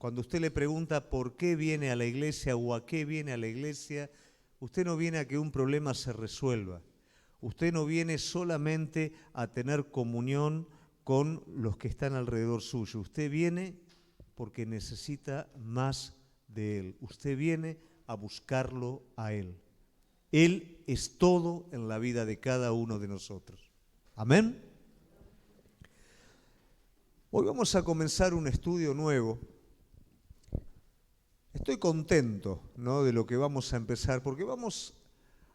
Cuando usted le pregunta por qué viene a la iglesia o a qué viene a la iglesia, usted no viene a que un problema se resuelva. Usted no viene solamente a tener comunión con los que están alrededor suyo. Usted viene porque necesita más de Él. Usted viene a buscarlo a Él. Él es todo en la vida de cada uno de nosotros. Amén. Hoy vamos a comenzar un estudio nuevo. Estoy contento, ¿no?, de lo que vamos a empezar, porque vamos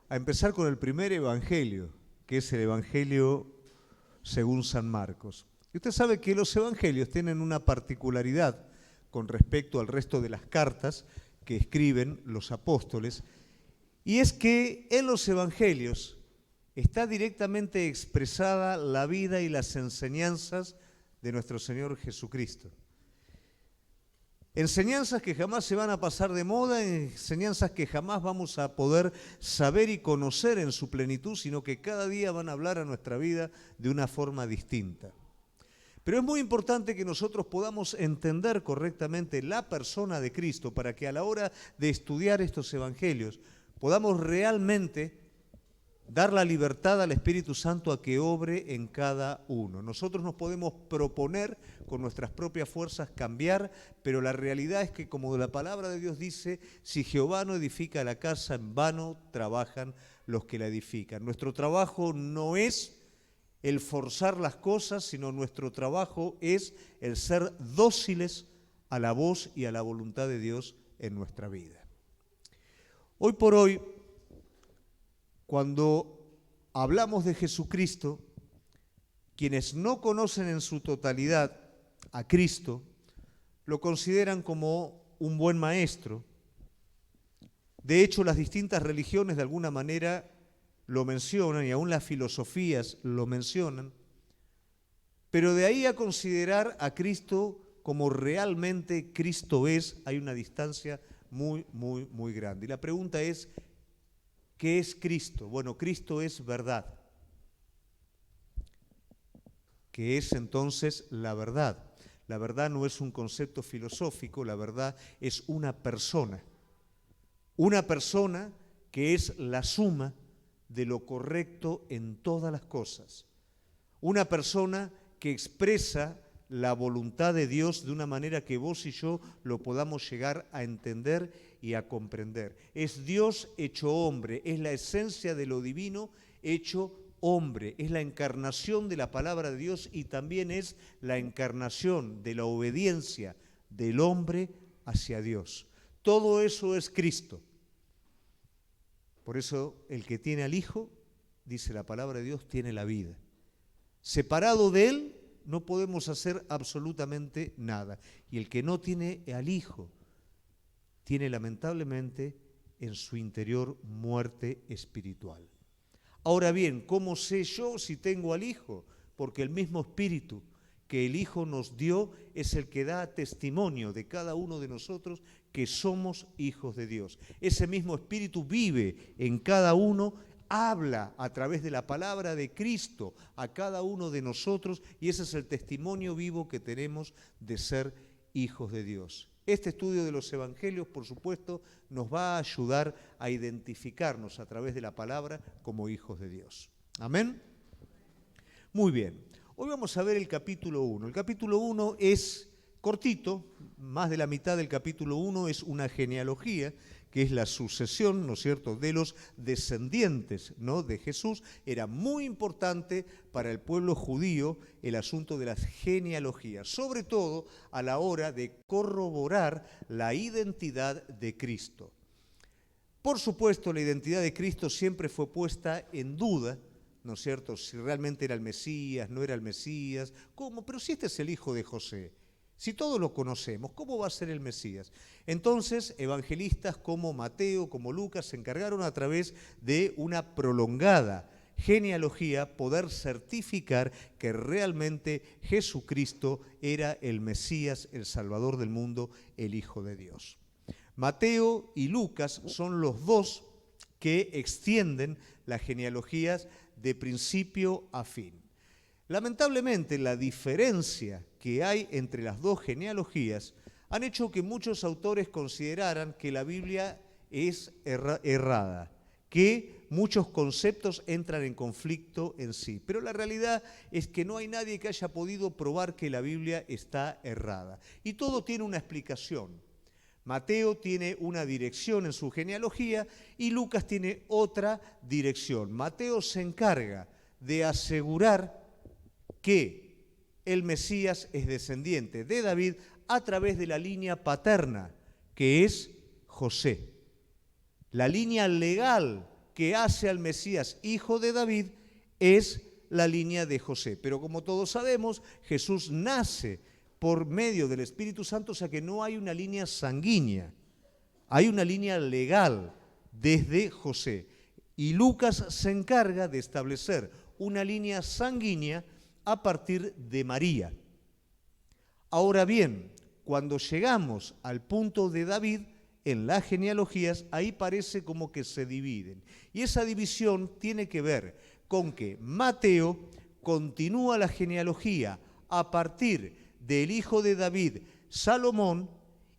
a empezar con el primer evangelio, que es el Evangelio según San Marcos. Y usted sabe que los evangelios tienen una particularidad con respecto al resto de las cartas que escriben los apóstoles, y es que en los evangelios está directamente expresada la vida y las enseñanzas de nuestro Señor Jesucristo. Enseñanzas que jamás se van a pasar de moda, enseñanzas que jamás vamos a poder saber y conocer en su plenitud, sino que cada día van a hablar a nuestra vida de una forma distinta. Pero es muy importante que nosotros podamos entender correctamente la persona de Cristo para que a la hora de estudiar estos evangelios podamos realmente dar la libertad al Espíritu Santo a que obre en cada uno. Nosotros nos podemos proponer con nuestras propias fuerzas cambiar, pero la realidad es que, como la palabra de Dios dice, si Jehová no edifica la casa, en vano trabajan los que la edifican. Nuestro trabajo no es el forzar las cosas, sino nuestro trabajo es el ser dóciles a la voz y a la voluntad de Dios en nuestra vida. Hoy por hoy, cuando hablamos de Jesucristo, quienes no conocen en su totalidad a Cristo, lo consideran como un buen maestro. De hecho, las distintas religiones de alguna manera lo mencionan y aún las filosofías lo mencionan, pero de ahí a considerar a Cristo como realmente Cristo es, hay una distancia muy, muy, muy grande. Y la pregunta es, ¿qué es Cristo? Bueno, Cristo es verdad. ¿Qué es entonces la verdad? La verdad no es un concepto filosófico, la verdad es una persona. Una persona que es la suma de lo correcto en todas las cosas. Una persona que expresa la voluntad de Dios de una manera que vos y yo lo podamos llegar a entender y a comprender. Es Dios hecho hombre, es la esencia de lo divino hecho hombre, es la encarnación de la palabra de Dios y también es la encarnación de la obediencia del hombre hacia Dios. Todo eso es Cristo. Por eso el que tiene al Hijo, dice la palabra de Dios, tiene la vida. Separado de Él no podemos hacer absolutamente nada. Y el que no tiene al Hijo, tiene lamentablemente en su interior muerte espiritual. Ahora bien, ¿cómo sé yo si tengo al Hijo? Porque el mismo Espíritu que el Hijo nos dio es el que da testimonio de cada uno de nosotros que somos hijos de Dios. Ese mismo Espíritu vive en cada uno, habla a través de la palabra de Cristo a cada uno de nosotros y ese es el testimonio vivo que tenemos de ser hijos de Dios. Este estudio de los evangelios, por supuesto, nos va a ayudar a identificarnos a través de la palabra como hijos de Dios. ¿Amén? Muy bien. Hoy vamos a ver el capítulo 1. El capítulo 1 es cortito, más de la mitad del capítulo 1 es una genealogía, que es la sucesión, ¿no es cierto?, de los descendientes, ¿no?, de Jesús. Era muy importante para el pueblo judío el asunto de las genealogías, sobre todo a la hora de corroborar la identidad de Cristo. Por supuesto, la identidad de Cristo siempre fue puesta en duda, ¿no es cierto?, si realmente era el Mesías, no era el Mesías, ¿cómo? Pero si este es el hijo de José, si todos lo conocemos, ¿cómo va a ser el Mesías? Entonces, evangelistas como Mateo, como Lucas, se encargaron a través de una prolongada genealogía poder certificar que realmente Jesucristo era el Mesías, el Salvador del mundo, el Hijo de Dios. Mateo y Lucas son los dos que extienden las genealogías de principio a fin. Lamentablemente, la diferencia que hay entre las dos genealogías han hecho que muchos autores consideraran que la Biblia es errada, que muchos conceptos entran en conflicto en sí. Pero la realidad es que no hay nadie que haya podido probar que la Biblia está errada. Y todo tiene una explicación. Mateo tiene una dirección en su genealogía y Lucas tiene otra dirección. Mateo se encarga de asegurar que el Mesías es descendiente de David a través de la línea paterna, que es José. La línea legal que hace al Mesías hijo de David es la línea de José. Pero como todos sabemos, Jesús nace por medio del Espíritu Santo, o sea que no hay una línea sanguínea, hay una línea legal desde José. Y Lucas se encarga de establecer una línea sanguínea a partir de María. Ahora bien, cuando llegamos al punto de David, en las genealogías, ahí parece como que se dividen. Y esa división tiene que ver con que Mateo continúa la genealogía a partir del hijo de David, Salomón,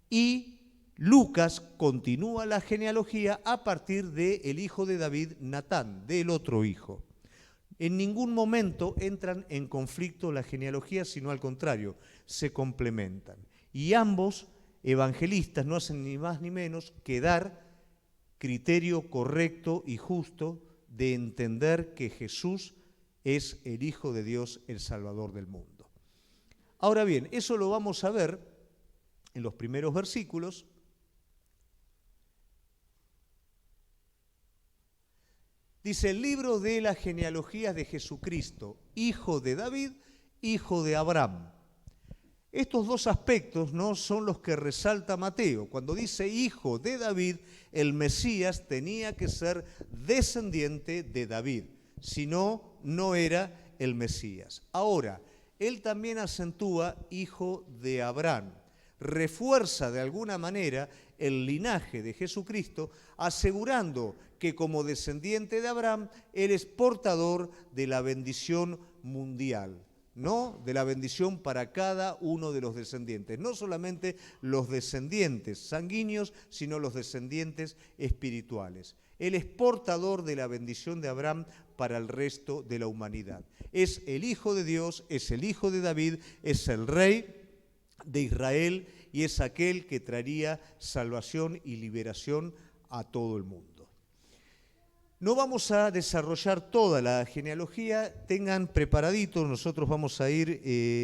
y Lucas continúa la genealogía a partir del hijo de David, Natán, del otro hijo. En ningún momento entran en conflicto las genealogías, sino al contrario, se complementan. Y ambos evangelistas no hacen ni más ni menos que dar criterio correcto y justo de entender que Jesús es el Hijo de Dios, el Salvador del mundo. Ahora bien, eso lo vamos a ver en los primeros versículos. Dice el libro de las genealogías de Jesucristo, hijo de David, hijo de Abraham. Estos dos aspectos no son los que resalta Mateo. Cuando dice hijo de David, el Mesías tenía que ser descendiente de David, si no, no era el Mesías. Ahora, él también acentúa hijo de Abraham, refuerza de alguna manera el linaje de Jesucristo, asegurando que como descendiente de Abraham, él es portador de la bendición mundial, ¿no? De la bendición para cada uno de los descendientes. No solamente los descendientes sanguíneos, sino los descendientes espirituales. Él es portador de la bendición de Abraham para el resto de la humanidad. Es el Hijo de Dios, es el Hijo de David, es el Rey de Israel y es aquel que traería salvación y liberación a todo el mundo. No vamos a desarrollar toda la genealogía, tengan preparadito, nosotros vamos a ir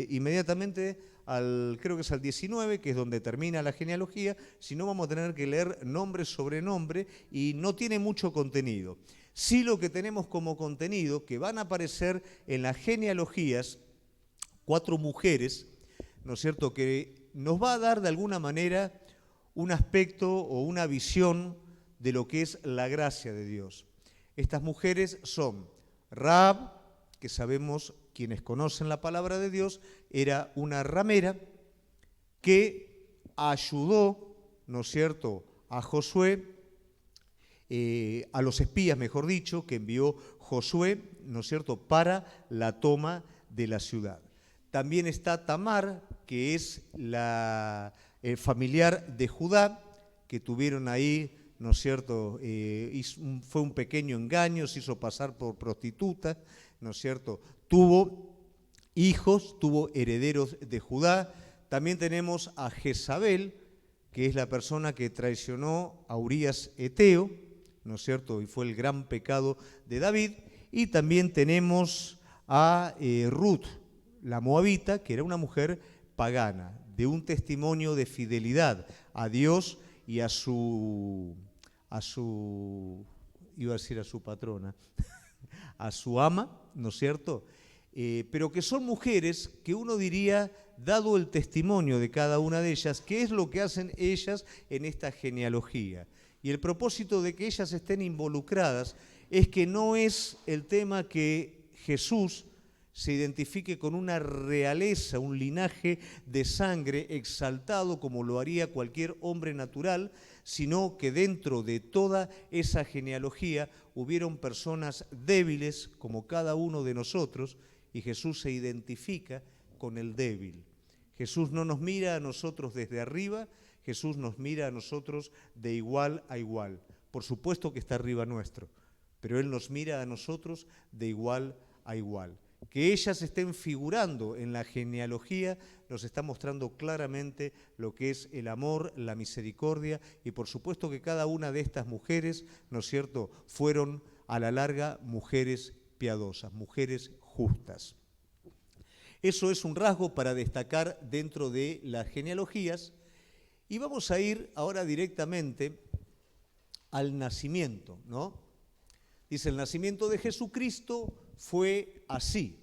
inmediatamente creo que es al 19, que es donde termina la genealogía, si no vamos a tener que leer nombre sobre nombre y no tiene mucho contenido. Sí, lo que tenemos como contenido, que van a aparecer en las genealogías 4 mujeres, ¿no es cierto?, que nos va a dar de alguna manera un aspecto o una visión de lo que es la gracia de Dios. Estas mujeres son Rahab, que sabemos, quienes conocen la palabra de Dios, era una ramera que ayudó, ¿no es cierto?, a Josué, a los espías, mejor dicho, que envió Josué, ¿no es cierto?, para la toma de la ciudad. También está Tamar, que es la familiar de Judá, que tuvieron ahí, ¿no es cierto?, fue un pequeño engaño, se hizo pasar por prostituta, ¿no es cierto?, tuvo hijos, tuvo herederos de Judá. También tenemos a Jezabel, que es la persona que traicionó a Urías Eteo, ¿no es cierto?, y fue el gran pecado de David. Y también tenemos a Ruth, la moabita, que era una mujer pagana, de un testimonio de fidelidad a Dios y a su iba a decir a su patrona, a su ama, ¿no es cierto?, pero que son mujeres que uno diría, dado el testimonio de cada una de ellas, ¿qué es lo que hacen ellas en esta genealogía? Y el propósito de que ellas estén involucradas es que no es el tema que Jesús se identifique con una realeza, un linaje de sangre exaltado como lo haría cualquier hombre natural, sino que dentro de toda esa genealogía hubieron personas débiles como cada uno de nosotros, y Jesús se identifica con el débil. Jesús no nos mira a nosotros desde arriba, Jesús nos mira a nosotros de igual a igual. Por supuesto que está arriba nuestro, pero Él nos mira a nosotros de igual a igual. Que ellas estén figurando en la genealogía nos está mostrando claramente lo que es el amor, la misericordia, y por supuesto que cada una de estas mujeres, ¿no es cierto?, fueron a la larga mujeres piadosas, mujeres justas. Eso es un rasgo para destacar dentro de las genealogías, y vamos a ir ahora directamente al nacimiento, ¿no? Dice, el nacimiento de Jesucristo fue así.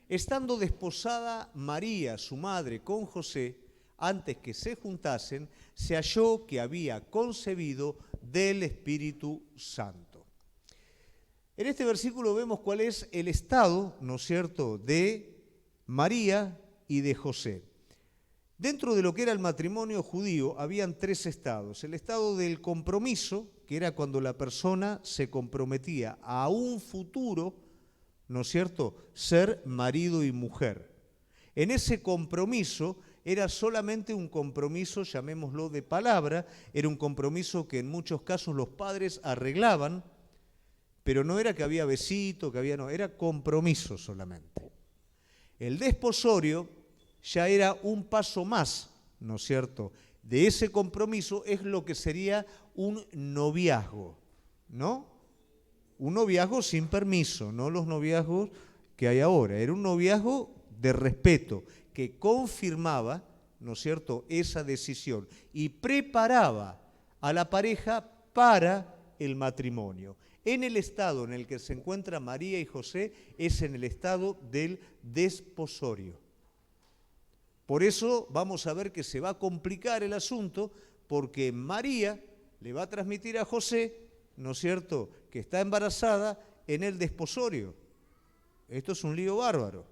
Estando desposada María, su madre, con José, antes que se juntasen, se halló que había concebido del Espíritu Santo. En este versículo vemos cuál es el estado, ¿no es cierto?, de María y de José. Dentro de lo que era el matrimonio judío habían tres estados. El estado del compromiso, que era cuando la persona se comprometía a un futuro, ¿no es cierto?, ser marido y mujer. En ese compromiso era solamente un compromiso, llamémoslo de palabra, era un compromiso que en muchos casos los padres arreglaban, pero no era que había besito, que había, no, era compromiso solamente. El desposorio ya era un paso más, ¿no es cierto?, de ese compromiso, es lo que sería un noviazgo, ¿no? Un noviazgo sin permiso, no los noviazgos que hay ahora. Era un noviazgo de respeto que confirmaba, ¿no es cierto?, esa decisión y preparaba a la pareja para el matrimonio. En el estado en el que se encuentra María y José es en el estado del desposorio. Por eso vamos a ver que se va a complicar el asunto, porque María le va a transmitir a José, ¿no es cierto?, que está embarazada en el desposorio. Esto es un lío bárbaro.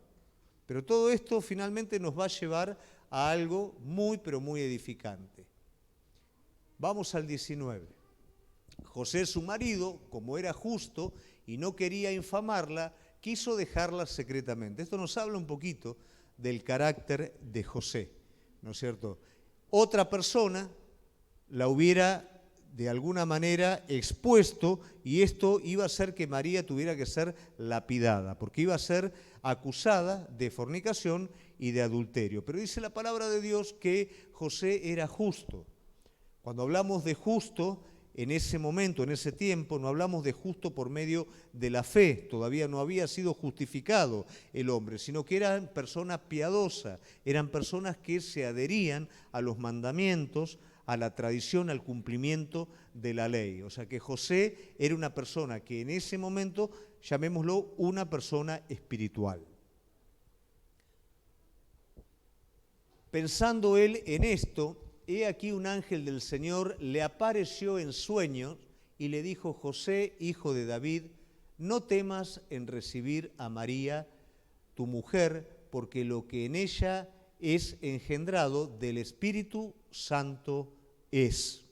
Pero todo esto finalmente nos va a llevar a algo muy, pero muy edificante. Vamos al 19. José, su marido, como era justo y no quería infamarla, quiso dejarla secretamente. Esto nos habla un poquito del carácter de José, ¿no es cierto? Otra persona la hubiera de alguna manera expuesto, y esto iba a hacer que María tuviera que ser lapidada, porque iba a ser acusada de fornicación y de adulterio. Pero dice la palabra de Dios que José era justo. Cuando hablamos de justo, en ese momento, en ese tiempo, no hablamos de justo por medio de la fe, todavía no había sido justificado el hombre, sino que eran personas piadosas, eran personas que se adherían a los mandamientos, a la tradición, al cumplimiento de la ley. O sea que José era una persona que en ese momento, llamémoslo una persona espiritual. Pensando él en esto, he aquí un ángel del Señor le apareció en sueños y le dijo: José, hijo de David, no temas en recibir a María, tu mujer, porque lo que en ella es engendrado del Espíritu Santo es.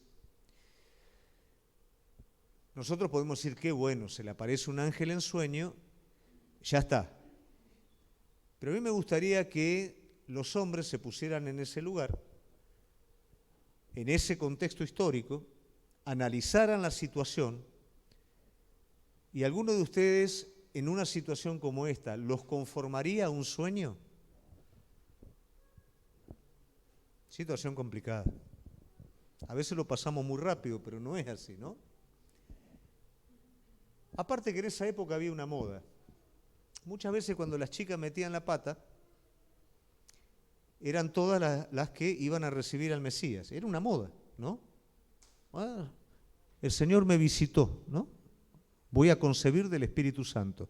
Nosotros podemos decir, qué bueno, se le aparece un ángel en sueño, ya está. Pero a mí me gustaría que los hombres se pusieran en ese lugar, en ese contexto histórico, analizaran la situación, y alguno de ustedes en una situación como esta, ¿los conformaría a un sueño? Situación complicada. A veces lo pasamos muy rápido, pero no es así, ¿no? Aparte que en esa época había una moda. Muchas veces cuando las chicas metían la pata, eran todas las que iban a recibir al Mesías. Era una moda, ¿no? Ah, el Señor me visitó, ¿no? Voy a concebir del Espíritu Santo.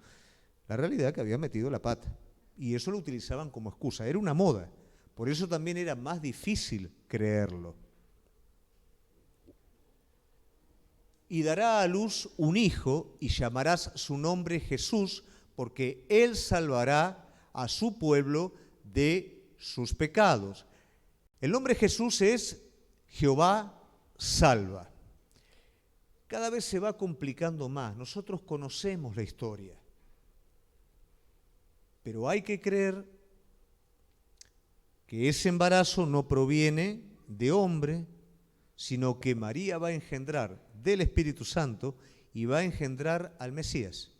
La realidad es que había metido la pata. Y eso lo utilizaban como excusa. Era una moda. Por eso también era más difícil creerlo. Y dará a luz un hijo y llamarás su nombre Jesús, porque él salvará a su pueblo de sus pecados. El nombre Jesús es Jehová salva. Cada vez se va complicando más. Nosotros conocemos la historia. Pero hay que creer que ese embarazo no proviene de hombre, sino que María va a engendrar del Espíritu Santo y va a engendrar al Mesías.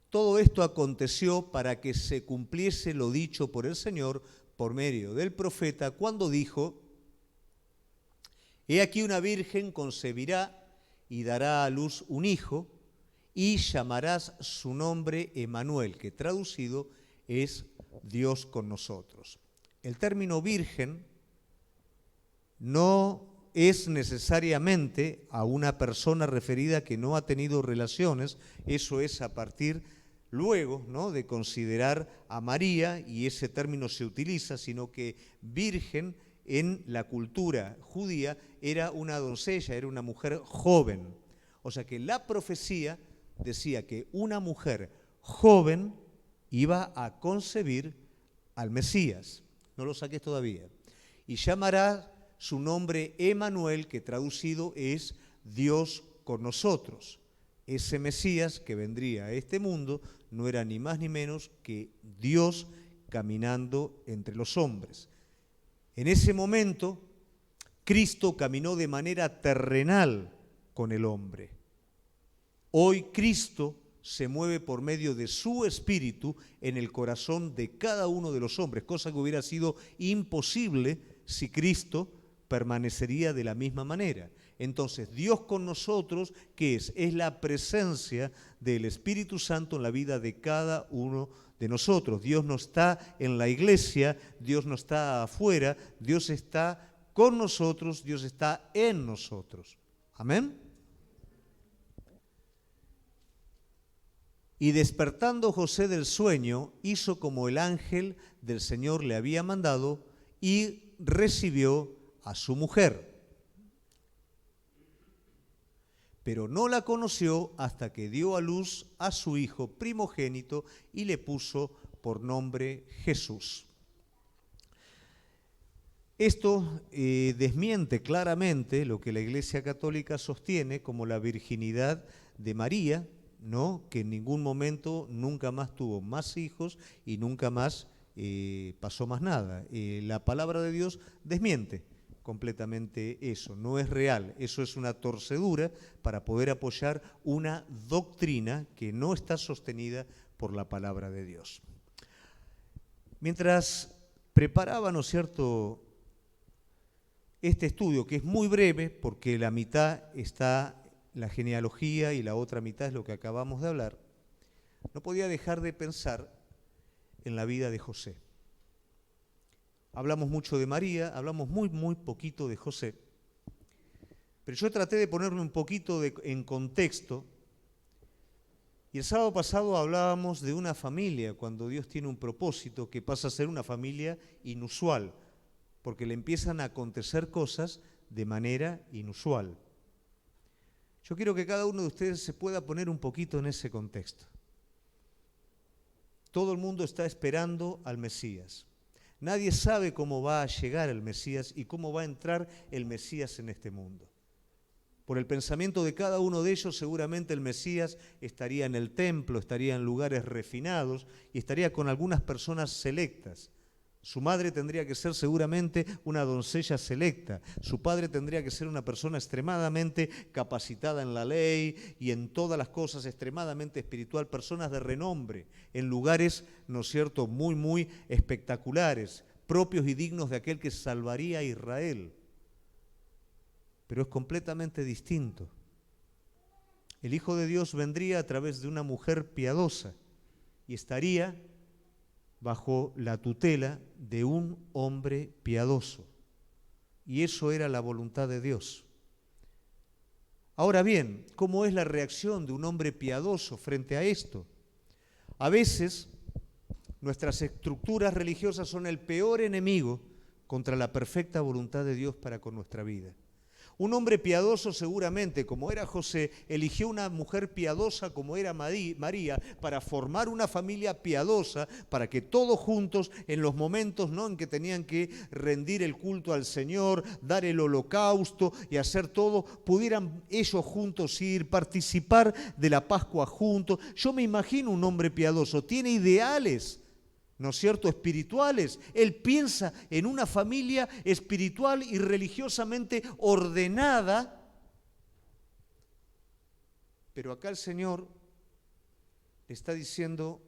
Todo esto aconteció para que se cumpliese lo dicho por el Señor por medio del profeta cuando dijo: He aquí una virgen concebirá y dará a luz un hijo, y llamarás su nombre Emmanuel, que traducido es Dios con nosotros. El término virgen no es necesariamente a una persona referida que no ha tenido relaciones, eso es a partir luego, ¿no?, de considerar a María, y ese término se utiliza, sino que virgen en la cultura judía era una doncella, era una mujer joven. O sea que la profecía decía que una mujer joven iba a concebir al Mesías. No lo saques todavía. Y llamará su nombre Emmanuel, que traducido es Dios con nosotros. Ese Mesías que vendría a este mundo no era ni más ni menos que Dios caminando entre los hombres. En ese momento, Cristo caminó de manera terrenal con el hombre. Hoy Cristo se mueve por medio de su Espíritu en el corazón de cada uno de los hombres, cosa que hubiera sido imposible si Cristo permanecería de la misma manera. Entonces, Dios con nosotros, ¿qué es? Es la presencia del Espíritu Santo en la vida de cada uno de nosotros. Dios no está en la iglesia, Dios no está afuera, Dios está con nosotros, Dios está en nosotros. Amén. Y despertando José del sueño, hizo como el ángel del Señor le había mandado y recibió a su mujer. Pero no la conoció hasta que dio a luz a su hijo primogénito y le puso por nombre Jesús. Esto desmiente claramente lo que la Iglesia Católica sostiene como la virginidad de María, ¿no?, que en ningún momento nunca más tuvo más hijos y nunca más pasó más nada. La palabra de Dios desmiente completamente eso, no es real, eso es una torcedura para poder apoyar una doctrina que no está sostenida por la palabra de Dios. Mientras preparaba, ¿no es cierto?, este estudio, que es muy breve porque la mitad está la genealogía y la otra mitad es lo que acabamos de hablar, no podía dejar de pensar en la vida de José. Hablamos mucho de María, hablamos muy poquito de José, pero yo traté de ponerme un poquito en contexto, y el sábado pasado hablábamos de una familia, cuando Dios tiene un propósito que pasa a ser una familia inusual, porque le empiezan a acontecer cosas de manera inusual. Yo quiero que cada uno de ustedes se pueda poner un poquito en ese contexto. Todo el mundo está esperando al Mesías. Nadie sabe cómo va a llegar el Mesías y cómo va a entrar el Mesías en este mundo. Por el pensamiento de cada uno de ellos, seguramente el Mesías estaría en el templo, estaría en lugares refinados y estaría con algunas personas selectas. Su madre tendría que ser seguramente una doncella selecta. Su padre tendría que ser una persona extremadamente capacitada en la ley y en todas las cosas, extremadamente espiritual, personas de renombre, en lugares, ¿no es cierto?, muy espectaculares, propios y dignos de aquel que salvaría a Israel. Pero es completamente distinto. El Hijo de Dios vendría a través de una mujer piadosa y estaría bajo la tutela de un hombre piadoso. Y eso era la voluntad de Dios. Ahora bien, ¿cómo es la reacción de un hombre piadoso frente a esto? A veces, nuestras estructuras religiosas son el peor enemigo contra la perfecta voluntad de Dios para con nuestra vida. Un hombre piadoso seguramente, como era José, eligió una mujer piadosa como era María para formar una familia piadosa, para que todos juntos, en los momentos, ¿no?, en que tenían que rendir el culto al Señor, dar el holocausto y hacer todo, pudieran ellos juntos ir, participar de la Pascua juntos. Yo me imagino un hombre piadoso, tiene ideales, ¿no es cierto?, espirituales. Él piensa en una familia espiritual y religiosamente ordenada. Pero acá el Señor le está diciendo,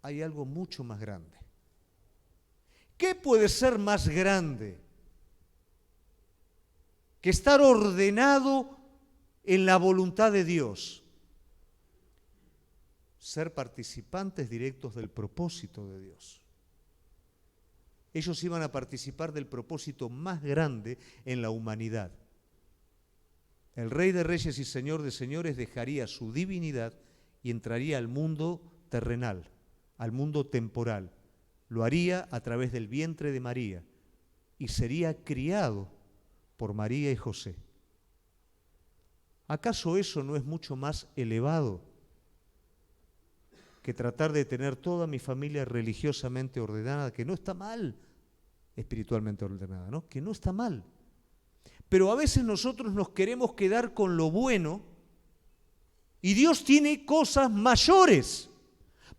hay algo mucho más grande. ¿Qué puede ser más grande que estar ordenado en la voluntad de Dios? Ser participantes directos del propósito de Dios. Ellos iban a participar del propósito más grande en la humanidad. El Rey de Reyes y Señor de Señores dejaría su divinidad y entraría al mundo terrenal, al mundo temporal. Lo haría a través del vientre de María y sería criado por María y José. ¿Acaso eso no es mucho más elevado que tratar de tener toda mi familia religiosamente ordenada, que no está mal, espiritualmente ordenada, ¿no?, que no está mal? Pero a veces nosotros nos queremos quedar con lo bueno y Dios tiene cosas mayores,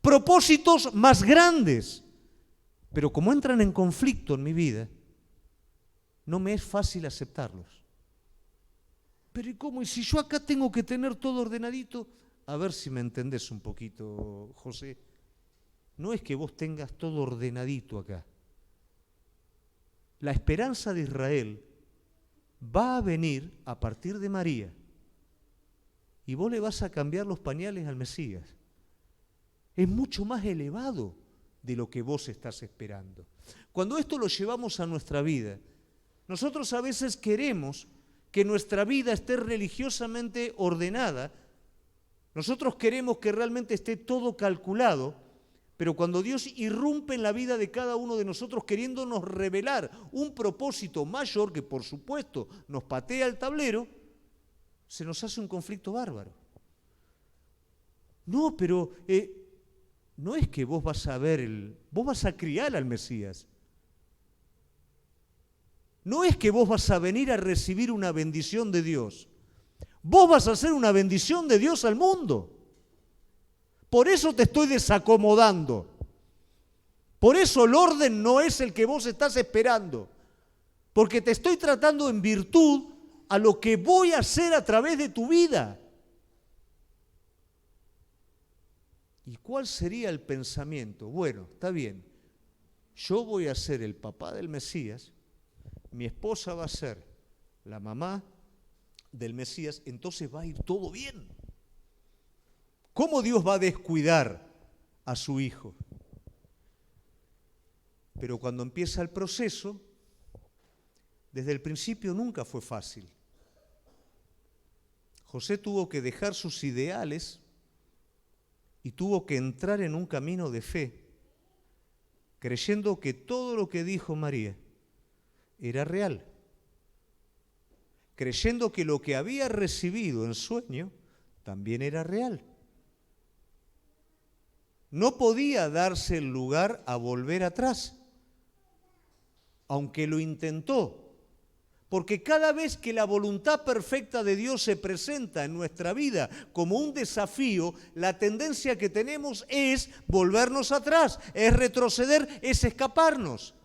propósitos más grandes. Pero como entran en conflicto en mi vida, no me es fácil aceptarlos. Pero ¿y cómo? ¿Y si yo acá tengo que tener todo ordenadito? A ver si me entendés un poquito, José. No es que vos tengas todo ordenadito acá. La esperanza de Israel va a venir a partir de María. Y vos le vas a cambiar los pañales al Mesías. Es mucho más elevado de lo que vos estás esperando. Cuando esto lo llevamos a nuestra vida, nosotros a veces queremos que nuestra vida esté religiosamente ordenada. Nosotros queremos que realmente esté todo calculado, pero cuando Dios irrumpe en la vida de cada uno de nosotros queriéndonos revelar un propósito mayor que por supuesto nos patea el tablero, se nos hace un conflicto bárbaro. No, pero no es que vos vas a ver, vos vas a criar al Mesías. No es que vos vas a venir a recibir una bendición de Dios. Vos vas a hacer una bendición de Dios al mundo. Por eso te estoy desacomodando. Por eso el orden no es el que vos estás esperando. Porque te estoy tratando en virtud a lo que voy a hacer a través de tu vida. ¿Y cuál sería el pensamiento? Bueno, está bien. Yo voy a ser el papá del Mesías, mi esposa va a ser la mamá del Mesías, entonces va a ir todo bien. ¿Cómo Dios va a descuidar a su hijo? Pero cuando empieza el proceso, desde el principio nunca fue fácil. José tuvo que dejar sus ideales y tuvo que entrar en un camino de fe, creyendo que todo lo que dijo María era real, creyendo que lo que había recibido en sueño también era real. No podía darse el lugar a volver atrás, aunque lo intentó, porque cada vez que la voluntad perfecta de Dios se presenta en nuestra vida como un desafío, la tendencia que tenemos es volvernos atrás, es retroceder, es escaparnos.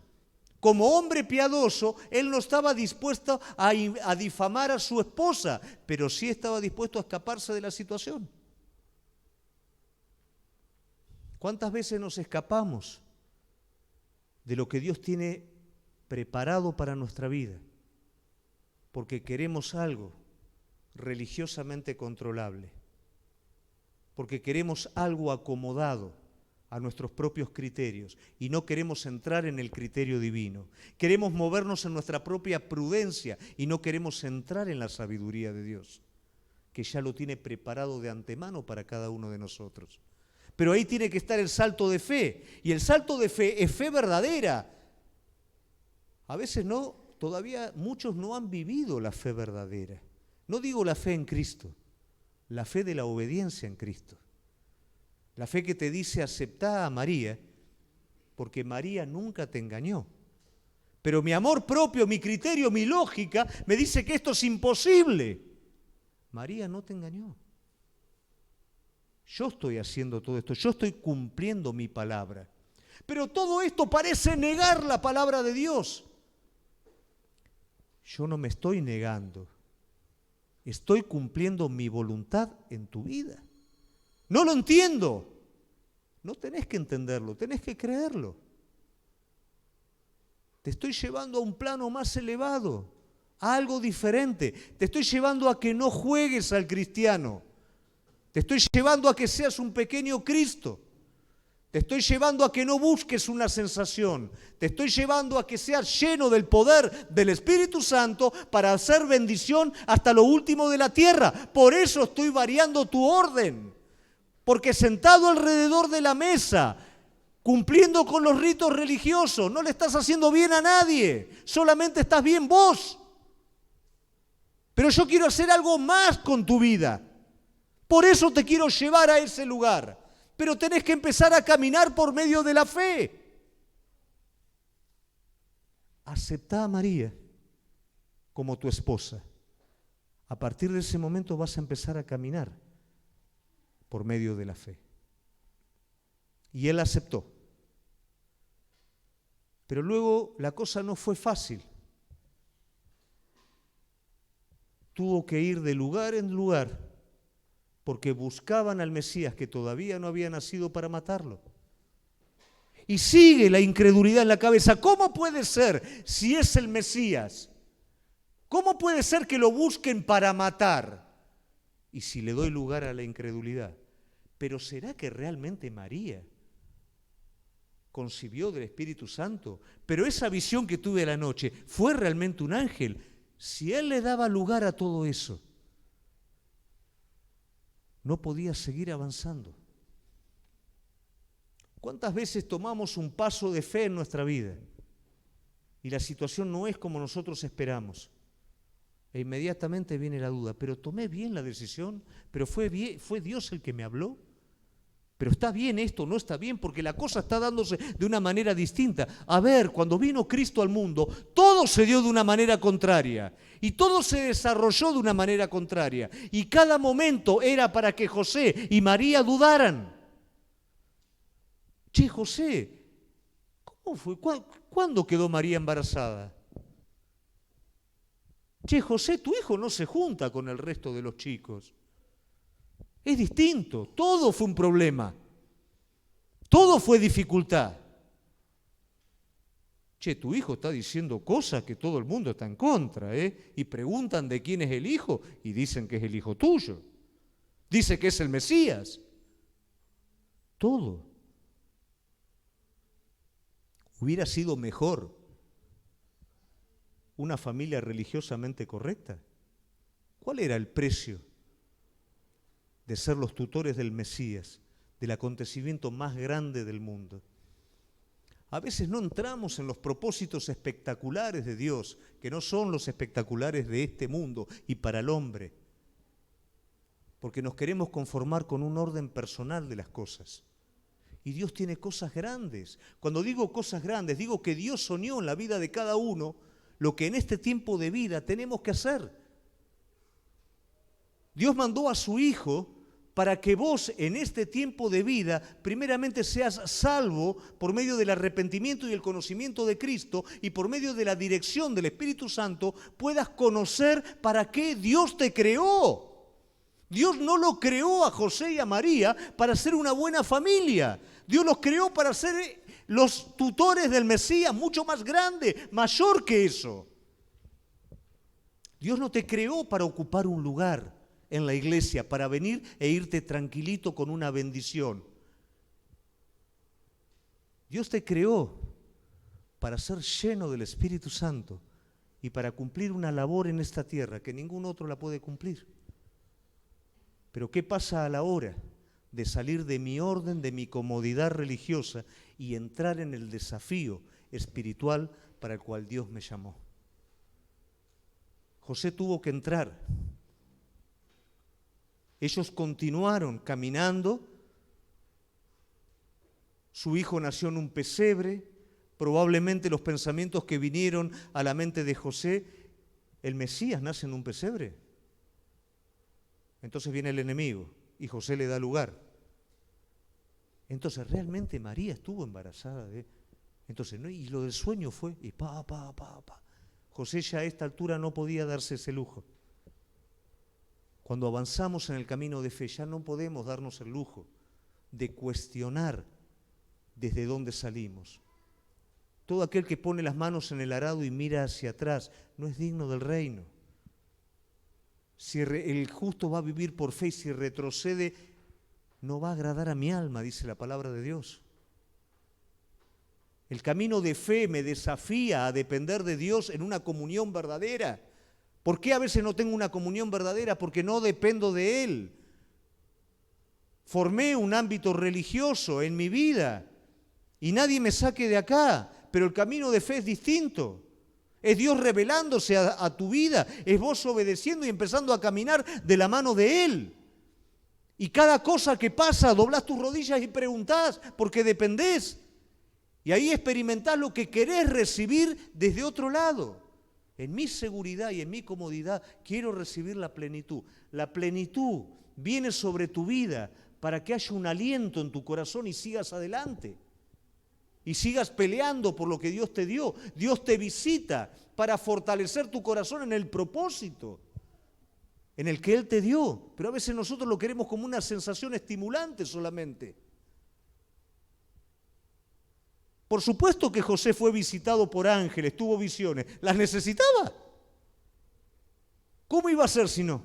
Como hombre piadoso, él no estaba dispuesto a difamar a su esposa, pero sí estaba dispuesto a escaparse de la situación. ¿Cuántas veces nos escapamos de lo que Dios tiene preparado para nuestra vida? Porque queremos algo religiosamente controlable, porque queremos algo acomodado a nuestros propios criterios y no queremos entrar en el criterio divino. Queremos movernos en nuestra propia prudencia y no queremos entrar en la sabiduría de Dios, que ya lo tiene preparado de antemano para cada uno de nosotros. Pero ahí tiene que estar el salto de fe, y el salto de fe es fe verdadera. A veces no todavía muchos no han vivido la fe verdadera. No digo la fe en Cristo, la fe de la obediencia en Cristo. La fe que te dice aceptá a María, porque María nunca te engañó. Pero mi amor propio, mi criterio, mi lógica me dice que esto es imposible. María no te engañó. Yo estoy haciendo todo esto, yo estoy cumpliendo mi palabra. Pero todo esto parece negar la palabra de Dios. Yo no me estoy negando. Estoy cumpliendo mi voluntad en tu vida. No lo entiendo. No tenés que entenderlo, tenés que creerlo. Te estoy llevando a un plano más elevado, a algo diferente. Te estoy llevando a que no juegues al cristiano. Te estoy llevando a que seas un pequeño Cristo. Te estoy llevando a que no busques una sensación. Te estoy llevando a que seas lleno del poder del Espíritu Santo para hacer bendición hasta lo último de la tierra. Por eso estoy variando tu orden. Porque sentado alrededor de la mesa, cumpliendo con los ritos religiosos, no le estás haciendo bien a nadie. Solamente estás bien vos. Pero yo quiero hacer algo más con tu vida. Por eso te quiero llevar a ese lugar. Pero tenés que empezar a caminar por medio de la fe. Aceptá a María como tu esposa. A partir de ese momento vas a empezar a caminar por medio de la fe. Y él aceptó. Pero luego la cosa no fue fácil. Tuvo que ir de lugar en lugar porque buscaban al Mesías que todavía no había nacido para matarlo. Y sigue la incredulidad en la cabeza. ¿Cómo puede ser si es el Mesías? ¿Cómo puede ser que lo busquen para matar? Y si le doy lugar a la incredulidad. ¿Pero será que realmente María concibió del Espíritu Santo? ¿Pero esa visión que tuve a la noche fue realmente un ángel? Si él le daba lugar a todo eso, no podía seguir avanzando. ¿Cuántas veces tomamos un paso de fe en nuestra vida y la situación no es como nosotros esperamos? E inmediatamente viene la duda, ¿pero tomé bien la decisión? ¿Pero fue Dios el que me habló? ¿Pero está bien esto? ¿No está bien? Porque la cosa está dándose de una manera distinta. A ver, cuando vino Cristo al mundo, todo se dio de una manera contraria. Y todo se desarrolló de una manera contraria. Y cada momento era para que José y María dudaran. Che, José, ¿cómo fue? ¿Cuándo quedó María embarazada? Che, José, tu hijo no se junta con el resto de los chicos. Es distinto, todo fue un problema, todo fue dificultad. Che, tu hijo está diciendo cosas que todo el mundo está en contra, y preguntan de quién es el hijo y dicen que es el hijo tuyo. Dice que es el Mesías. Todo. Hubiera sido mejor una familia religiosamente correcta. ¿Cuál era el precio de ser los tutores del Mesías, del acontecimiento más grande del mundo? A veces no entramos en los propósitos espectaculares de Dios, que no son los espectaculares de este mundo y para el hombre, porque nos queremos conformar con un orden personal de las cosas. Y Dios tiene cosas grandes. Cuando digo cosas grandes, digo que Dios soñó en la vida de cada uno lo que en este tiempo de vida tenemos que hacer. Dios mandó a su Hijo para que vos en este tiempo de vida primeramente seas salvo por medio del arrepentimiento y el conocimiento de Cristo y por medio de la dirección del Espíritu Santo puedas conocer para qué Dios te creó. Dios no lo creó a José y a María para ser una buena familia. Dios los creó para ser los tutores del Mesías, mucho más grande, mayor que eso. Dios no te creó para ocupar un lugar en la iglesia, para venir e irte tranquilito con una bendición. Dios te creó para ser lleno del Espíritu Santo y para cumplir una labor en esta tierra que ningún otro la puede cumplir. Pero ¿qué pasa a la hora de salir de mi orden, de mi comodidad religiosa y entrar en el desafío espiritual para el cual Dios me llamó? José tuvo que entrar. Ellos continuaron caminando. Su hijo nació en un pesebre. Probablemente los pensamientos que vinieron a la mente de José, el Mesías nace en un pesebre. Entonces viene el enemigo y José le da lugar. Entonces realmente María estuvo embarazada de él. Entonces, ¿no? Y lo del sueño fue, y José ya a esta altura no podía darse ese lujo. Cuando avanzamos en el camino de fe, ya no podemos darnos el lujo de cuestionar desde dónde salimos. Todo aquel que pone las manos en el arado y mira hacia atrás no es digno del reino. Si el justo va a vivir por fe y si retrocede, no va a agradar a mi alma, dice la palabra de Dios. El camino de fe me desafía a depender de Dios en una comunión verdadera. ¿Por qué a veces no tengo una comunión verdadera? Porque no dependo de Él. Formé un ámbito religioso en mi vida y nadie me saque de acá, pero el camino de fe es distinto. Es Dios revelándose a tu vida, es vos obedeciendo y empezando a caminar de la mano de Él. Y cada cosa que pasa, doblás tus rodillas y preguntás, porque dependés. Y ahí experimentás lo que querés recibir desde otro lado. En mi seguridad y en mi comodidad quiero recibir la plenitud. La plenitud viene sobre tu vida para que haya un aliento en tu corazón y sigas adelante. Y sigas peleando por lo que Dios te dio. Dios te visita para fortalecer tu corazón en el propósito en el que Él te dio. Pero a veces nosotros lo queremos como una sensación estimulante solamente. Por supuesto que José fue visitado por ángeles, tuvo visiones. ¿Las necesitaba? ¿Cómo iba a ser si no?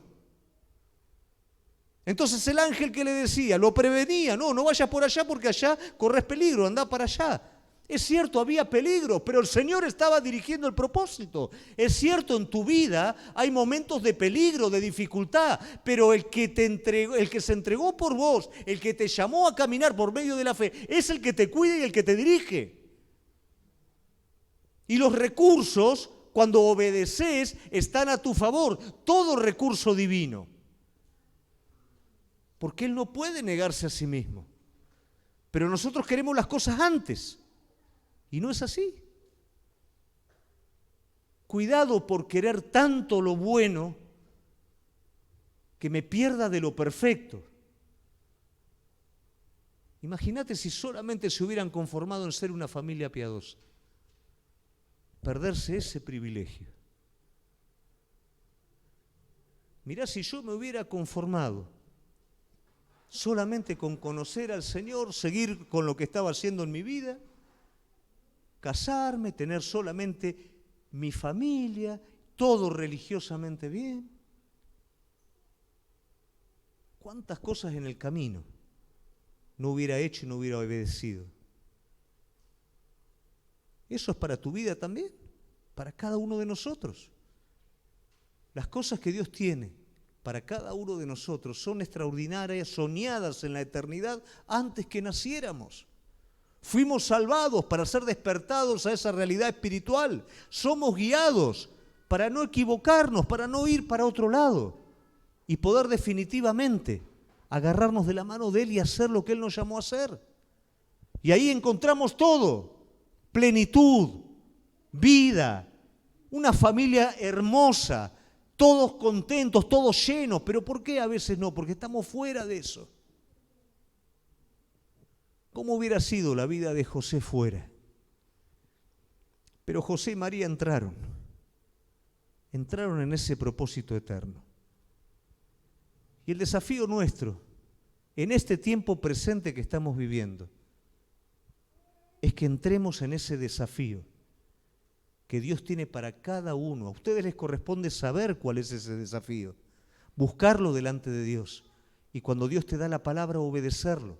Entonces el ángel que le decía, lo prevenía, no vayas por allá porque allá corres peligro, anda para allá. Es cierto, había peligro, pero el Señor estaba dirigiendo el propósito. Es cierto, en tu vida hay momentos de peligro, de dificultad, pero el que se entregó por vos, el que te llamó a caminar por medio de la fe, es el que te cuida y el que te dirige. Y los recursos, cuando obedeces, están a tu favor, todo recurso divino. Porque Él no puede negarse a sí mismo. Pero nosotros queremos las cosas antes. Y no es así. Cuidado por querer tanto lo bueno que me pierda de lo perfecto. Imagínate si solamente se hubieran conformado en ser una familia piadosa. Perderse ese privilegio. Mirá, si yo me hubiera conformado solamente con conocer al Señor, seguir con lo que estaba haciendo en mi vida, casarme, tener solamente mi familia, todo religiosamente bien. ¿Cuántas cosas en el camino no hubiera hecho y no hubiera obedecido? Eso es para tu vida también, para cada uno de nosotros. Las cosas que Dios tiene para cada uno de nosotros son extraordinarias, soñadas en la eternidad antes que naciéramos. Fuimos salvados para ser despertados a esa realidad espiritual. Somos guiados para no equivocarnos, para no ir para otro lado y poder definitivamente agarrarnos de la mano de Él y hacer lo que Él nos llamó a hacer. Y ahí encontramos todo, plenitud, vida, una familia hermosa, todos contentos, todos llenos. ¿Pero por qué a veces no? Porque estamos fuera de eso. ¿Cómo hubiera sido la vida de José fuera? Pero José y María entraron en ese propósito eterno. Y el desafío nuestro, en este tiempo presente que estamos viviendo, es que entremos en ese desafío que Dios tiene para cada uno. A ustedes les corresponde saber cuál es ese desafío, buscarlo delante de Dios y cuando Dios te da la palabra, obedecerlo.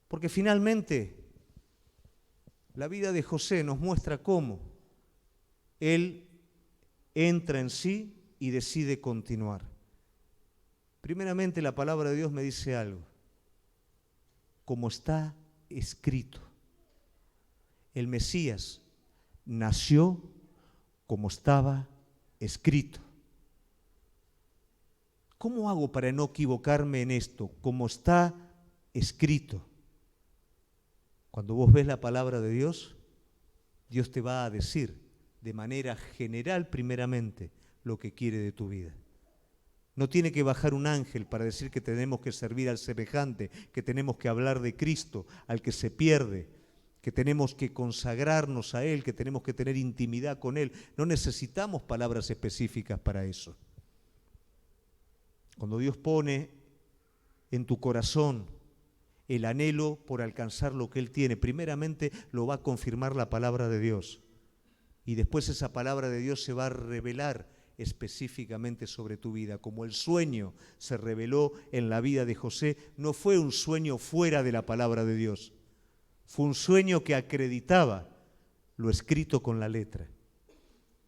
Porque finalmente la vida de José nos muestra cómo él entra en sí y decide continuar. Primeramente la palabra de Dios me dice algo, como está escrito. El Mesías nació como estaba escrito. ¿Cómo hago para no equivocarme en esto? Como está escrito. Cuando vos ves la palabra de Dios, Dios te va a decir de manera general primeramente lo que quiere de tu vida. No tiene que bajar un ángel para decir que tenemos que servir al semejante, que tenemos que hablar de Cristo, al que se pierde, que tenemos que consagrarnos a Él, que tenemos que tener intimidad con Él. No necesitamos palabras específicas para eso. Cuando Dios pone en tu corazón el anhelo por alcanzar lo que Él tiene, primeramente lo va a confirmar la palabra de Dios. Y después esa palabra de Dios se va a revelar específicamente sobre tu vida. Como el sueño se reveló en la vida de José, no fue un sueño fuera de la palabra de Dios. Fue un sueño que acreditaba lo escrito con la letra,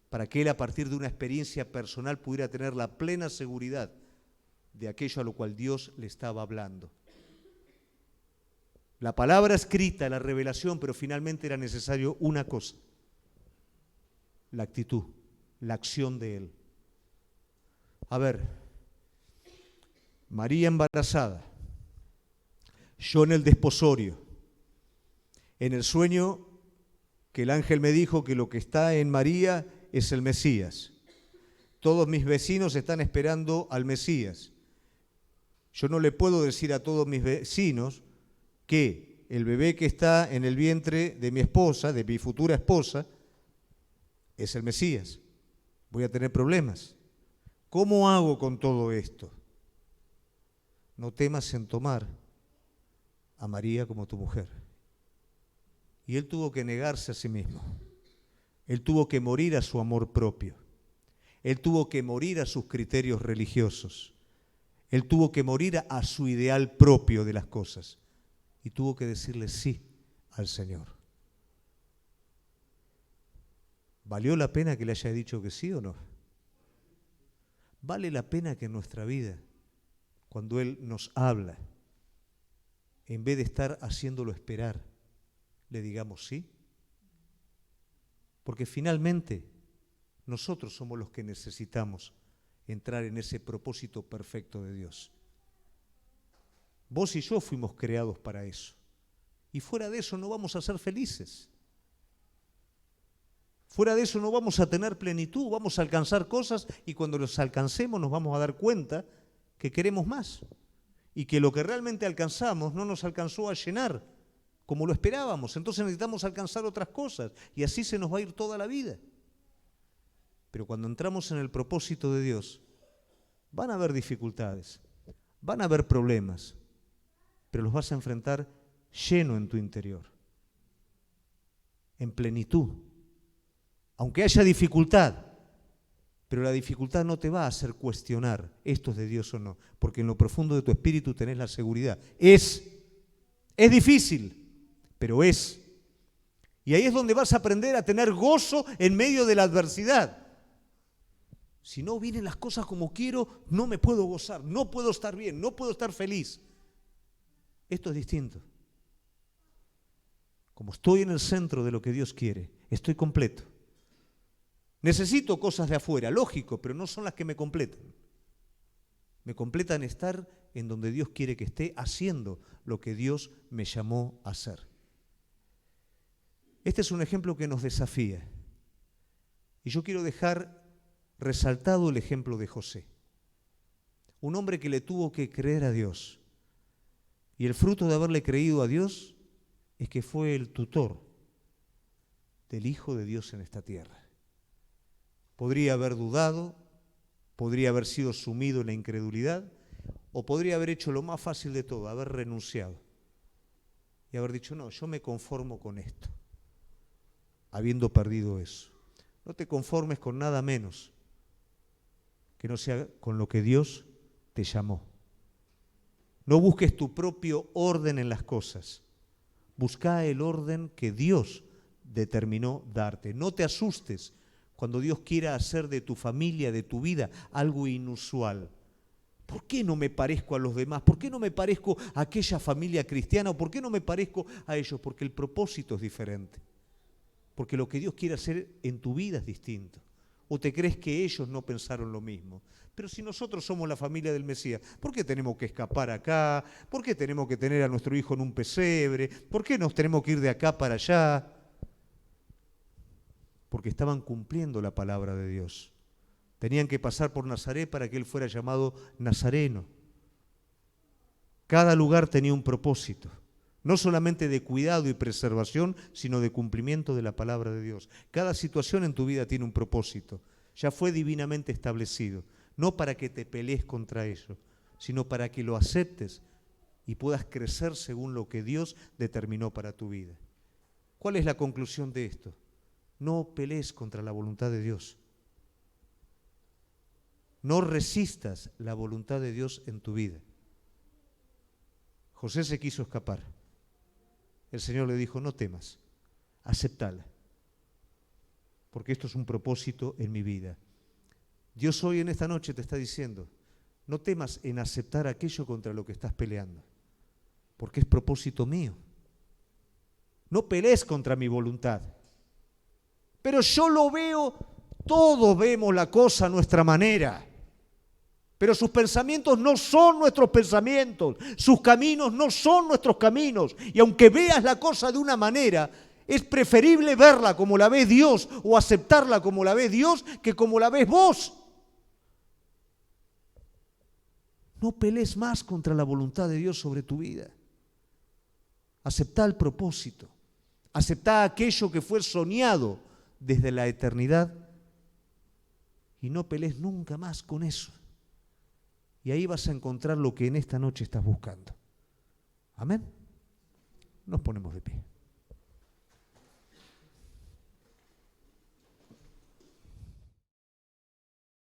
para que él a partir de una experiencia personal pudiera tener la plena seguridad de aquello a lo cual Dios le estaba hablando. La palabra escrita, la revelación, pero finalmente era necesario una cosa: la actitud, la acción de él. A ver, María embarazada, yo en el desposorio, en el sueño que el ángel me dijo que lo que está en María es el Mesías. Todos mis vecinos están esperando al Mesías. Yo no le puedo decir a todos mis vecinos que el bebé que está en el vientre de mi esposa, de mi futura esposa, es el Mesías. Voy a tener problemas. ¿Cómo hago con todo esto? No temas en tomar a María como tu mujer. Y él tuvo que negarse a sí mismo. Él tuvo que morir a su amor propio. Él tuvo que morir a sus criterios religiosos. Él tuvo que morir a su ideal propio de las cosas. Y tuvo que decirle sí al Señor. ¿Valió la pena que le haya dicho que sí o no? ¿Vale la pena que en nuestra vida, cuando Él nos habla, en vez de estar haciéndolo esperar, le digamos sí? Porque finalmente nosotros somos los que necesitamos entrar en ese propósito perfecto de Dios. Vos y yo fuimos creados para eso. Y fuera de eso no vamos a ser felices. Fuera de eso no vamos a tener plenitud, vamos a alcanzar cosas y cuando los alcancemos nos vamos a dar cuenta que queremos más y que lo que realmente alcanzamos no nos alcanzó a llenar como lo esperábamos. Entonces necesitamos alcanzar otras cosas y así se nos va a ir toda la vida. Pero cuando entramos en el propósito de Dios, van a haber dificultades, van a haber problemas, pero los vas a enfrentar lleno en tu interior, en plenitud. Aunque haya dificultad, pero la dificultad no te va a hacer cuestionar esto es de Dios o no, porque en lo profundo de tu espíritu tenés la seguridad. Es difícil, pero es. Y ahí es donde vas a aprender a tener gozo en medio de la adversidad. Si no vienen las cosas como quiero, no me puedo gozar, no puedo estar bien, no puedo estar feliz. Esto es distinto. Como estoy en el centro de lo que Dios quiere, estoy completo. Necesito cosas de afuera, lógico, pero no son las que me completan. Me completan estar en donde Dios quiere que esté, haciendo lo que Dios me llamó a hacer. Este es un ejemplo que nos desafía. Y yo quiero dejar resaltado el ejemplo de José. Un hombre que le tuvo que creer a Dios. Y el fruto de haberle creído a Dios es que fue el tutor del Hijo de Dios en esta tierra. Podría haber dudado, podría haber sido sumido en la incredulidad, o podría haber hecho lo más fácil de todo, haber renunciado y haber dicho, no, yo me conformo con esto, habiendo perdido eso. No te conformes con nada menos que no sea con lo que Dios te llamó. No busques tu propio orden en las cosas, busca el orden que Dios determinó darte. No te asustes cuando Dios quiera hacer de tu familia, de tu vida, algo inusual. ¿Por qué no me parezco a los demás? ¿Por qué no me parezco a aquella familia cristiana? ¿O por qué no me parezco a ellos? Porque el propósito es diferente. Porque lo que Dios quiere hacer en tu vida es distinto. ¿O te crees que ellos no pensaron lo mismo? Pero si nosotros somos la familia del Mesías, ¿por qué tenemos que escapar acá? ¿Por qué tenemos que tener a nuestro hijo en un pesebre? ¿Por qué nos tenemos que ir de acá para allá? Porque estaban cumpliendo la palabra de Dios. Tenían que pasar por Nazaret para que él fuera llamado Nazareno. Cada lugar tenía un propósito, no solamente de cuidado y preservación, sino de cumplimiento de la palabra de Dios. Cada situación en tu vida tiene un propósito, ya fue divinamente establecido, no para que te pelees contra ello, sino para que lo aceptes y puedas crecer según lo que Dios determinó para tu vida. ¿Cuál es la conclusión de esto? No pelees contra la voluntad de Dios. No resistas la voluntad de Dios en tu vida. José se quiso escapar. El Señor le dijo, no temas, aceptala, porque esto es un propósito en mi vida. Dios hoy en esta noche te está diciendo, no temas en aceptar aquello contra lo que estás peleando, porque es propósito mío. No pelees contra mi voluntad. Pero yo lo veo, todos vemos la cosa a nuestra manera. Pero sus pensamientos no son nuestros pensamientos, sus caminos no son nuestros caminos. Y aunque veas la cosa de una manera, es preferible verla como la ve Dios o aceptarla como la ve Dios que como la ves vos. No pelees más contra la voluntad de Dios sobre tu vida. Aceptá el propósito, aceptá aquello que fue soñado desde la eternidad y no pelees nunca más con eso. Y ahí vas a encontrar lo que en esta noche estás buscando. Amén. Nos ponemos de pie.